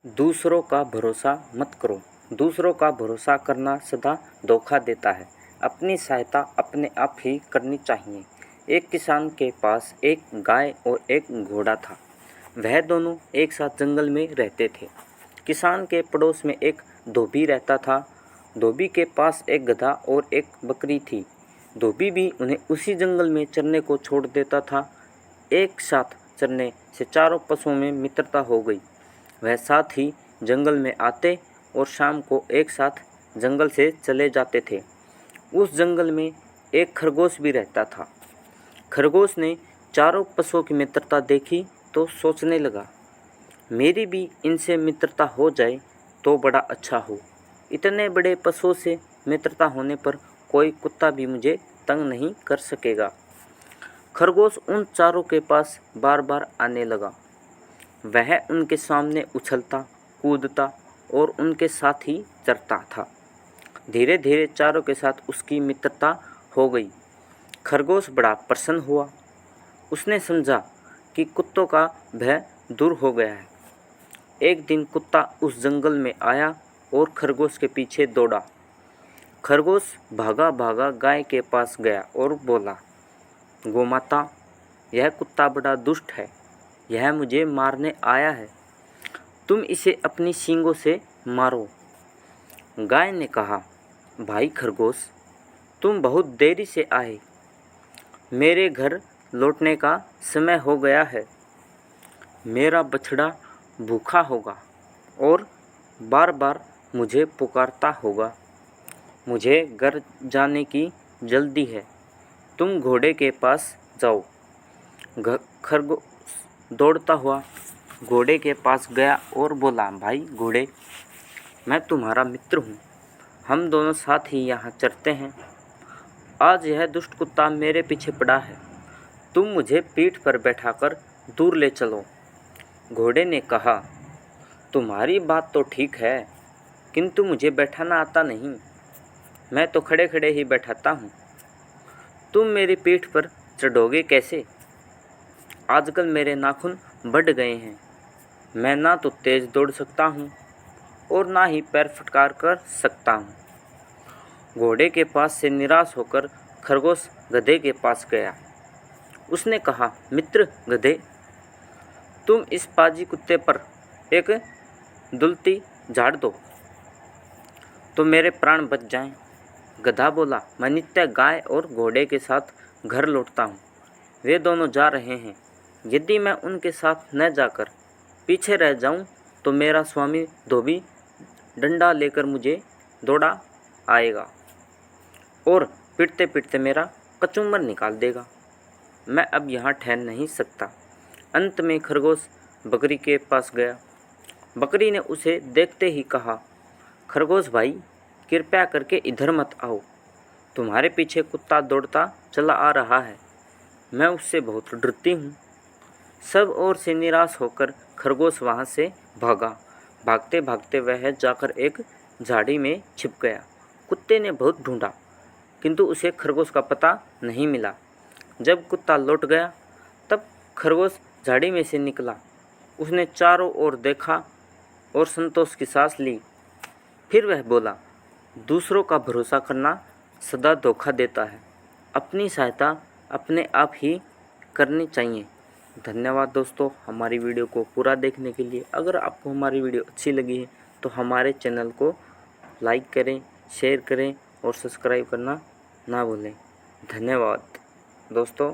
दूसरों का भरोसा मत करो। दूसरों का भरोसा करना सदा धोखा देता है। अपनी सहायता अपने आप ही करनी चाहिए। एक किसान के पास एक गाय और एक घोड़ा था। वह दोनों एक साथ जंगल में रहते थे। किसान के पड़ोस में एक धोबी रहता था। धोबी के पास एक गधा और एक बकरी थी। धोबी भी उन्हें उसी जंगल में चरने को छोड़ देता था। एक साथ चरने से चारों पशुओं में मित्रता हो गई। वह साथ ही जंगल में आते और शाम को एक साथ जंगल से चले जाते थे। उस जंगल में एक खरगोश भी रहता था। खरगोश ने चारों पशुओं की मित्रता देखी तो सोचने लगा, मेरी भी इनसे मित्रता हो जाए तो बड़ा अच्छा हो। इतने बड़े पशुओं से मित्रता होने पर कोई कुत्ता भी मुझे तंग नहीं कर सकेगा। खरगोश उन चारों के पास बार बार आने लगा। वह उनके सामने उछलता, कूदता और उनके साथ ही चरता था। धीरे धीरे चारों के साथ उसकी मित्रता हो गई। खरगोश बड़ा प्रसन्न हुआ। उसने समझा कि कुत्तों का भय दूर हो गया है। एक दिन कुत्ता उस जंगल में आया और खरगोश के पीछे दौड़ा। खरगोश भागा भागा गाय के पास गया और बोला, गोमाता, यह कुत्ता बड़ा दुष्ट है। यह मुझे मारने आया है। तुम इसे अपनी सींगों से मारो। गाय ने कहा, भाई खरगोश, तुम बहुत देरी से आए। मेरे घर लौटने का समय हो गया है। मेरा बछड़ा भूखा होगा और बार बार मुझे पुकारता होगा। मुझे घर जाने की जल्दी है। तुम घोड़े के पास जाओ। खरगोश दौड़ता हुआ घोड़े के पास गया और बोला, भाई घोड़े, मैं तुम्हारा मित्र हूँ। हम दोनों साथ ही यहाँ चरते हैं। आज यह दुष्ट कुत्ता मेरे पीछे पड़ा है। तुम मुझे पीठ पर बैठाकर दूर ले चलो। घोड़े ने कहा, तुम्हारी बात तो ठीक है, किंतु मुझे बैठाना आता नहीं। मैं तो खड़े खड़े ही बैठाता हूँ। तुम मेरी पीठ पर चढ़ोगे कैसे? आजकल मेरे नाखून बढ़ गए हैं। मैं ना तो तेज दौड़ सकता हूँ और ना ही पैर फटकार कर सकता हूँ। घोड़े के पास से निराश होकर खरगोश गधे के पास गया। उसने कहा, मित्र गधे, तुम इस पाजी कुत्ते पर एक दुलती झाड़ दो तो मेरे प्राण बच जाएं। गधा बोला, मैं नित्य गाय और घोड़े के साथ घर लौटता हूँ। वे दोनों जा रहे हैं। यदि मैं उनके साथ न जाकर पीछे रह जाऊं तो मेरा स्वामी धोबी डंडा लेकर मुझे दौड़ा आएगा और पिटते पिटते मेरा कचूमर निकाल देगा। मैं अब यहाँ ठहर नहीं सकता। अंत में खरगोश बकरी के पास गया। बकरी ने उसे देखते ही कहा, खरगोश भाई, कृपया करके इधर मत आओ। तुम्हारे पीछे कुत्ता दौड़ता चला आ रहा है। मैं उससे बहुत डरती हूँ। सब ओर से निराश होकर खरगोश वहाँ से भागा। भागते भागते वह जाकर एक झाड़ी में छिप गया। कुत्ते ने बहुत ढूंढा, किंतु उसे खरगोश का पता नहीं मिला। जब कुत्ता लौट गया तब खरगोश झाड़ी में से निकला। उसने चारों ओर देखा और संतोष की सांस ली। फिर वह बोला, दूसरों का भरोसा करना सदा धोखा देता है। अपनी सहायता अपने आप ही करनी चाहिए। धन्यवाद दोस्तों, हमारी वीडियो को पूरा देखने के लिए। अगर आपको हमारी वीडियो अच्छी लगी है तो हमारे चैनल को लाइक करें, शेयर करें और सब्सक्राइब करना ना भूलें। धन्यवाद दोस्तों।